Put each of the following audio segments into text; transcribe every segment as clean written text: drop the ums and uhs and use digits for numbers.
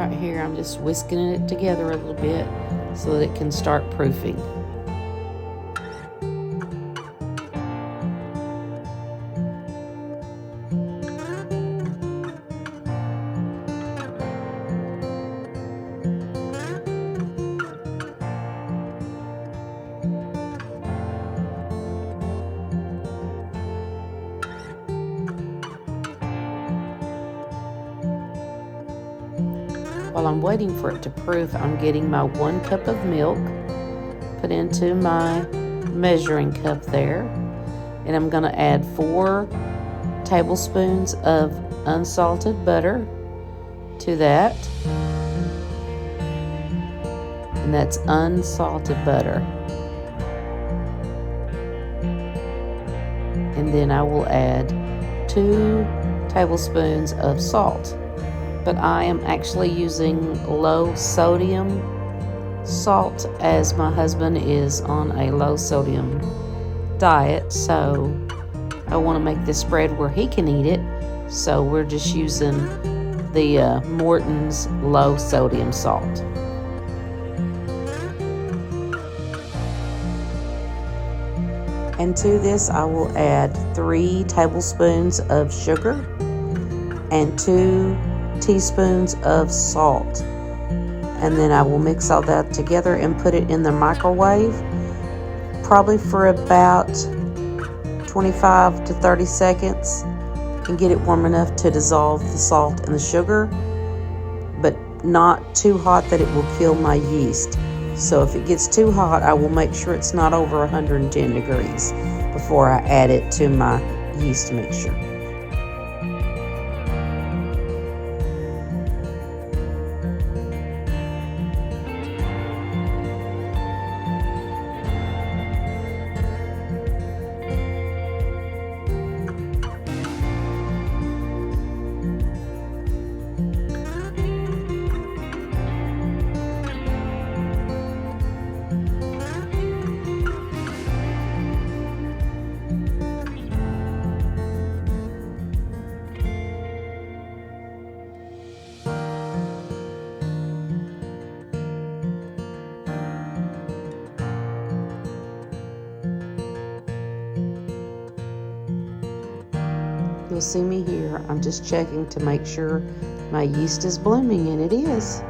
Right here, I'm just whisking it together a little bit so that it can start proofing. While I'm waiting for it to proof, I'm getting my 1 cup of milk put into my measuring cup there, and I'm going to add 4 tablespoons of unsalted butter to that, and that's unsalted butter. And then I will add 2 tablespoons of salt. But I am actually using low sodium salt as my husband is on a low sodium diet, so I want to make this bread where he can eat it, so we're just using the Morton's low sodium salt. And to this I will add 3 tablespoons of sugar and 2 teaspoons of salt, and then I will mix all that together and put it in the microwave, probably for about 25 to 30 seconds, and get it warm enough to dissolve the salt and the sugar, but not too hot that it will kill my yeast. So if it gets too hot, I will make sure it's not over 110 degrees before I add it to my yeast mixture. You'll see me here. I'm just checking to make sure my yeast is blooming, and it is.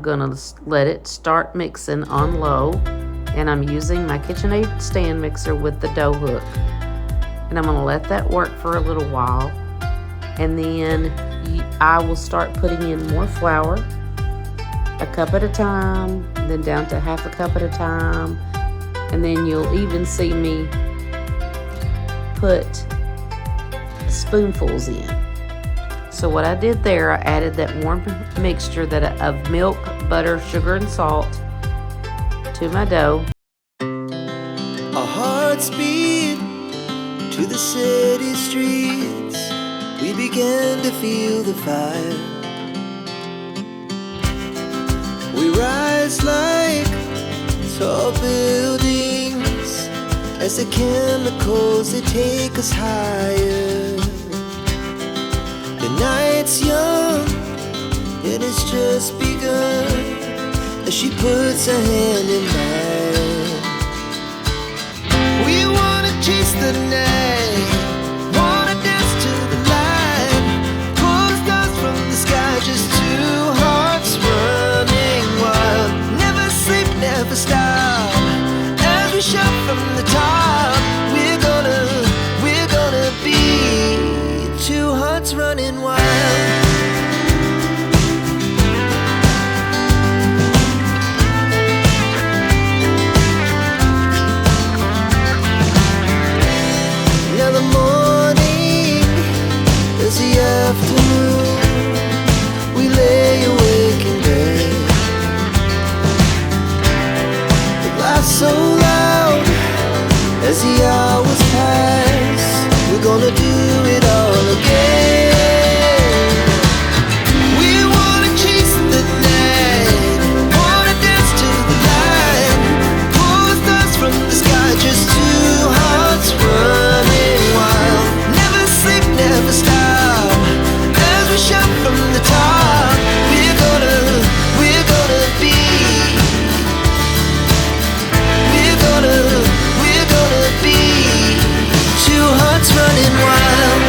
gonna let it start mixing on low, and I'm using my KitchenAid stand mixer with the dough hook. And I'm gonna let that work for a little while, and then I will start putting in more flour, a cup at a time, then down to half a cup at a time, and then you'll even see me put spoonfuls in. So what I did there, I added that warm mixture of milk, butter, sugar, and salt to my dough. Our hearts beat to the city streets. We began to feel the fire. We rise like tall buildings as the chemicals, they take us higher. The night's young and it's just begun as she puts her hand in mine. We wanna chase the night, wanna dance to the light, pull the stars from the sky, just two hearts running wild. Never sleep, never stop, as we shout from the top. We're gonna be two hearts running wild. Now the morning is the afternoon. We lay awake in bed. The laughs so loud as the hours pass. We're gonna do it all again. We wanna chase the night, wanna dance to the light, pull the stars from the sky, just two hearts running wild. Never sleep, never stop, as we shout from the top. We're gonna be, we're gonna be two hearts running wild.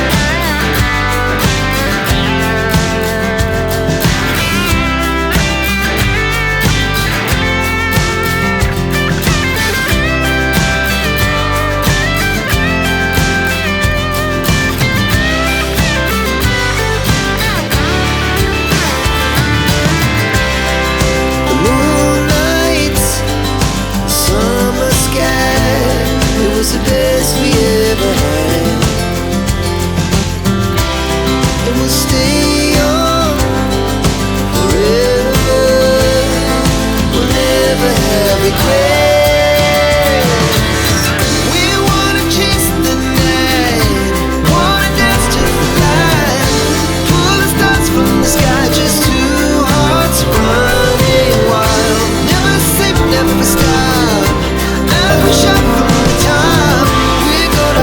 The moonlight, summer sky, it was the best we ever had. And we'll stay on forever. We'll never have regrets. We wanna chase the night, wanna dance to the light, pull the stars from the sky, just two hearts running wild. Never sleep, never stop, as we shout from the top. We're gonna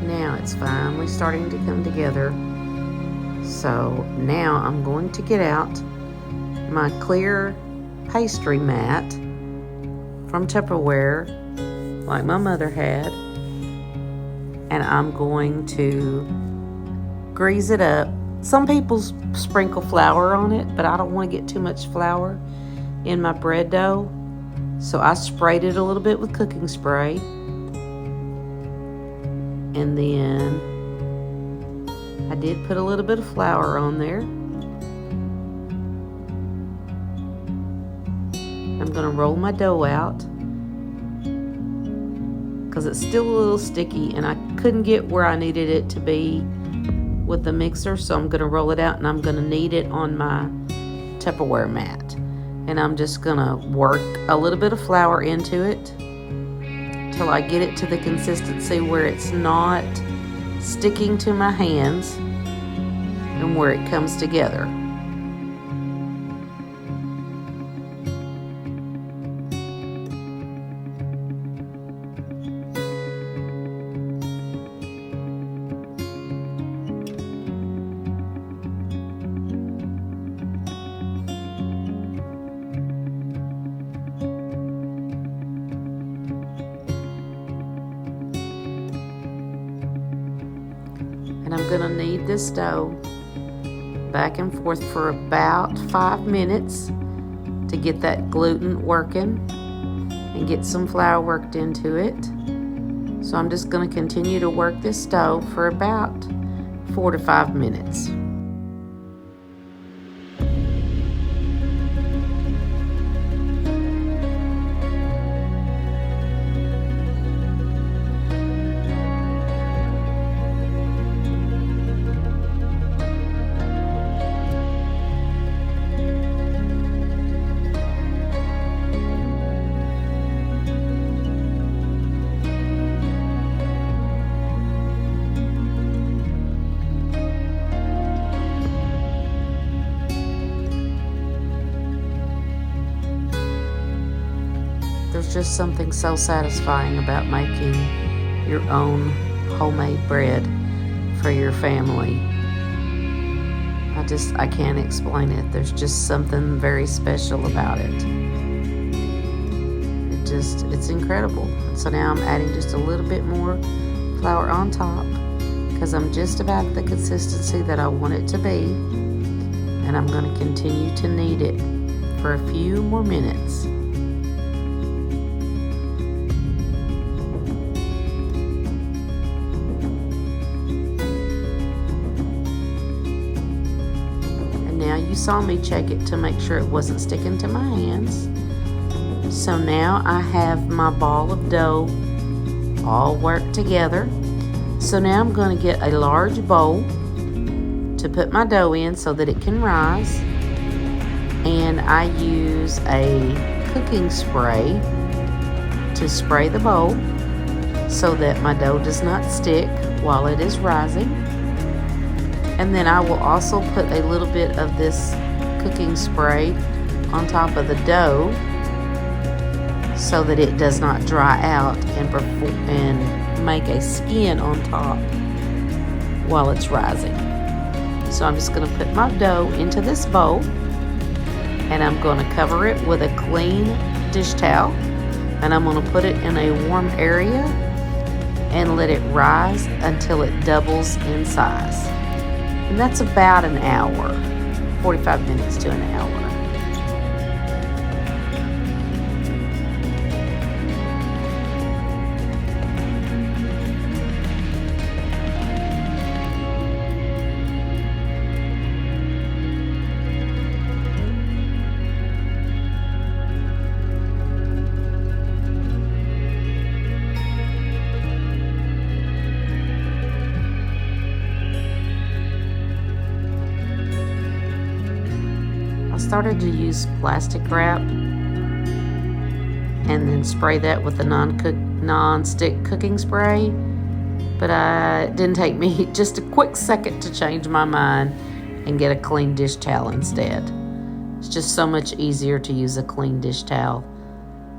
Now it's finally starting to come together. So now I'm going to get out my clear pastry mat from Tupperware, like my mother had, and I'm going to grease it up. Some people sprinkle flour on it, but I don't want to get too much flour in my bread dough, so I sprayed it a little bit with cooking spray. And then I did put a little bit of flour on there. I'm going to roll my dough out because it's still a little sticky and I couldn't get where I needed it to be with the mixer, so I'm going to roll it out and I'm going to knead it on my Tupperware mat. And I'm just going to work a little bit of flour into it till I get it to the consistency where it's not sticking to my hands and where it comes together. And I'm going to knead this dough back and forth for about 5 minutes to get that gluten working and get some flour worked into it. So I'm just going to continue to work this dough for about 4 to 5 minutes. There's just something so satisfying about making your own homemade bread for your family. I can't explain it. There's just something very special about it. It's incredible. So now I'm adding just a little bit more flour on top because I'm just about the consistency that I want it to be. And I'm going to continue to knead it for a few more minutes. Now you saw me check it to make sure it wasn't sticking to my hands. So now I have my ball of dough all worked together. So now I'm going to get a large bowl to put my dough in so that it can rise. And I use a cooking spray to spray the bowl so that my dough does not stick while it is rising. And then I will also put a little bit of this cooking spray on top of the dough so that it does not dry out and make a skin on top while it's rising. So I'm just going to put my dough into this bowl, and I'm going to cover it with a clean dish towel, and I'm going to put it in a warm area and let it rise until it doubles in size. And that's about an hour, 45 minutes to an hour. I started to use plastic wrap and then spray that with the non-stick cooking spray, but it didn't take me just a quick second to change my mind and get a clean dish towel instead. It's just so much easier to use a clean dish towel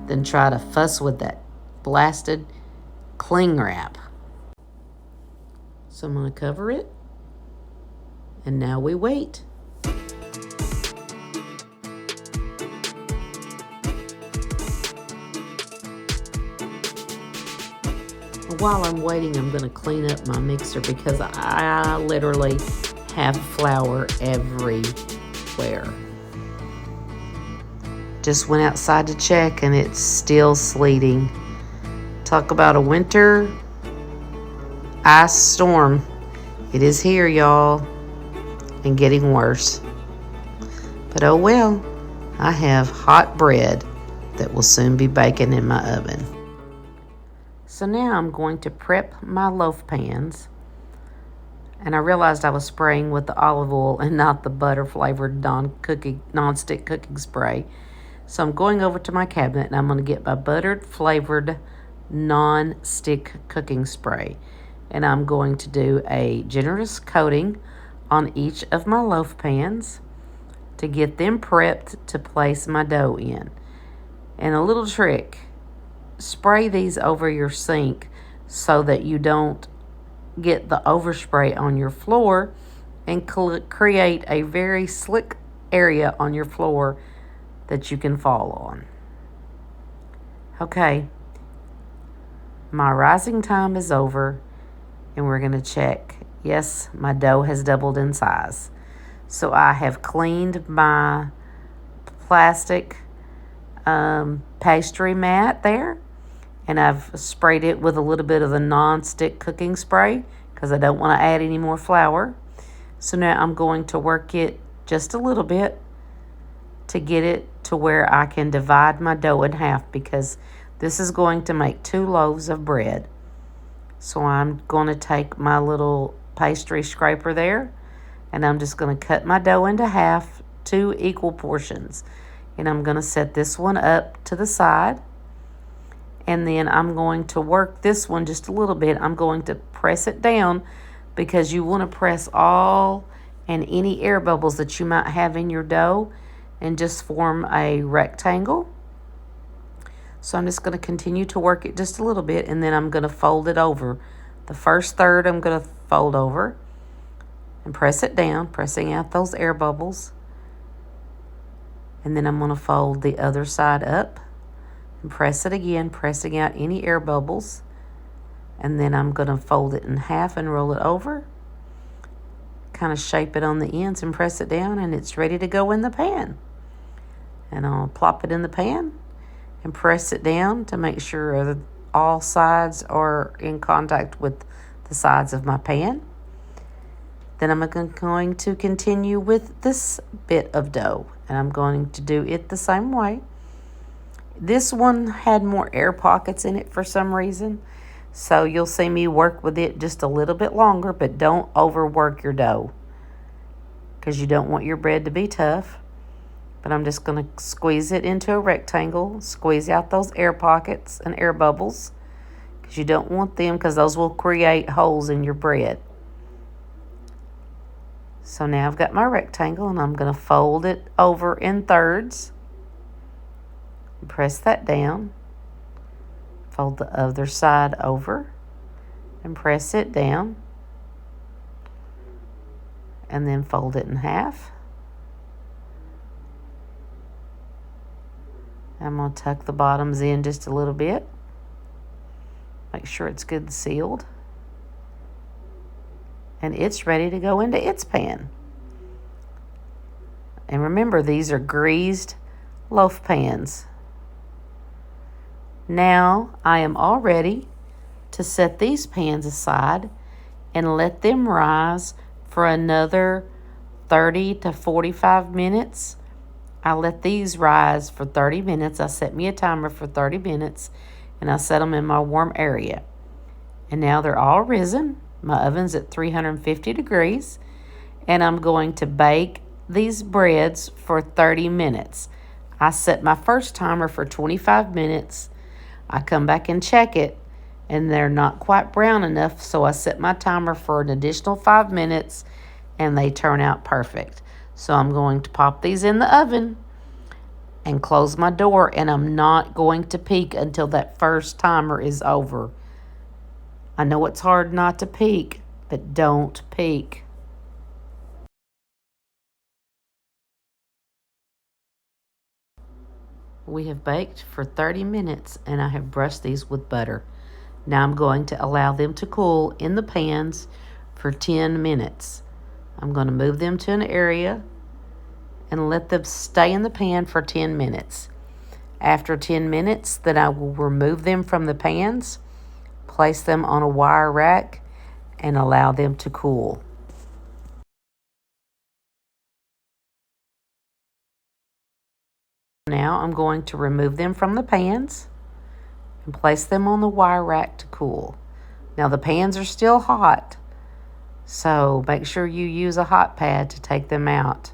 than try to fuss with that blasted cling wrap. So I'm going to cover it, and now we wait. While I'm waiting, I'm going to clean up my mixer because I literally have flour everywhere. Just went outside to check and it's still sleeting. Talk about a winter ice storm. It is here, y'all, and getting worse. But oh well, I have hot bread that will soon be baking in my oven. So now I'm going to prep my loaf pans, and I realized I was spraying with the olive oil and not the butter flavored non-stick cooking spray. So I'm going over to my cabinet and I'm going to get my buttered flavored non-stick cooking spray, and I'm going to do a generous coating on each of my loaf pans to get them prepped to place my dough in. And a little trick: spray these over your sink so that you don't get the overspray on your floor and create a very slick area on your floor that you can fall on. Okay, my rising time is over, and we're going to check. Yes, my dough has doubled in size. So I have cleaned my plastic pastry mat there, and I've sprayed it with a little bit of the non-stick cooking spray because I don't want to add any more flour. So now I'm going to work it just a little bit to get it to where I can divide my dough in half, because this is going to make 2 loaves of bread. So I'm going to take my little pastry scraper there, and I'm just going to cut my dough into half, 2 equal portions. And I'm going to set this one up to the side. And then I'm going to work this one just a little bit. I'm going to press it down because you want to press all and any air bubbles that you might have in your dough and just form a rectangle. So I'm just going to continue to work it just a little bit, and then I'm going to fold it over. The first third I'm going to fold over and press it down, pressing out those air bubbles. And then I'm going to fold the other side up and press it again, pressing out any air bubbles. And then I'm going to fold it in half and roll it over, kind of shape it on the ends and press it down, and it's ready to go in the pan. And I'll plop it in the pan and press it down to make sure that all sides are in contact with the sides of my pan. Then I'm going to continue with this bit of dough, and I'm going to do it the same way. This one had more air pockets in it for some reason, so you'll see me work with it just a little bit longer, but don't overwork your dough because you don't want your bread to be tough. But I'm just going to squeeze it into a rectangle, squeeze out those air pockets and air bubbles because you don't want them, because those will create holes in your bread. So now I've got my rectangle and I'm going to fold it over in thirds. Press that down. Fold the other side over and press it down. And then fold it in half. I'm going to tuck the bottoms in just a little bit. Make sure it's good and sealed. And it's ready to go into its pan. And remember, these are greased loaf pans. Now I am all ready to set these pans aside and let them rise for another 30 to 45 minutes. I let these rise for 30 minutes. I set me a timer for 30 minutes and I set them in my warm area. And now they're all risen. My oven's at 350 degrees and I'm going to bake these breads for 30 minutes. I set my first timer for 25 minutes. I come back and check it and they're not quite brown enough, so I set my timer for an additional 5 minutes and they turn out perfect. So I'm going to pop these in the oven and close my door, and I'm not going to peek until that first timer is over. I know it's hard not to peek, but don't peek. We have baked for 30 minutes and I have brushed these with butter. Now I'm going to allow them to cool in the pans for 10 minutes. I'm going to move them to an area and let them stay in the pan for 10 minutes. After 10 minutes, then I will remove them from the pans, place them on a wire rack, and allow them to cool. Now I'm going to remove them from the pans and place them on the wire rack to cool. Now the pans are still hot, so make sure you use a hot pad to take them out.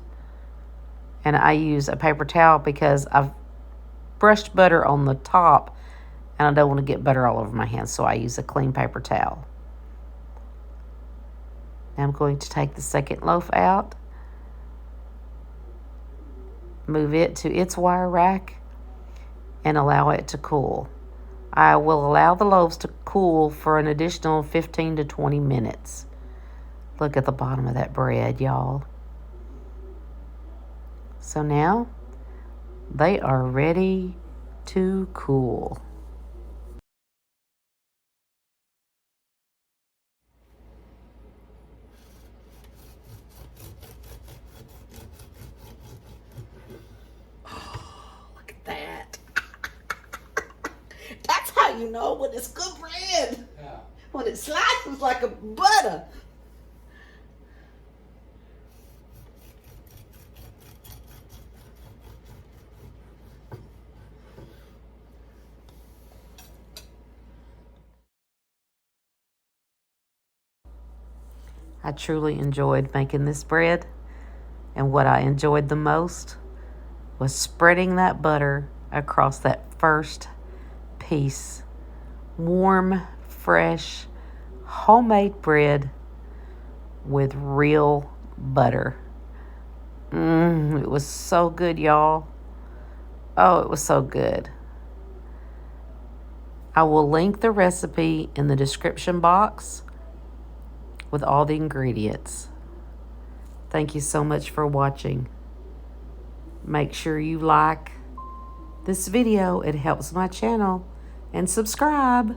And I use a paper towel because I've brushed butter on the top and I don't want to get butter all over my hands, so I use a clean paper towel. Now I'm going to take the second loaf out, move it to its wire rack, and allow it to cool. I will allow the loaves to cool for an additional 15 to 20 minutes. Look at the bottom of that bread, y'all. So now they are ready to cool. Look at that. That's how you know when it's good bread. Yeah. When it slices like a butter. I truly enjoyed making this bread, and what I enjoyed the most was spreading that butter across that first piece. Warm, fresh, homemade bread with real butter. It was so good, y'all. Oh, it was so good. I will link the recipe in the description box with all the ingredients. Thank you so much for watching. Make sure you like this video. It helps my channel. And subscribe.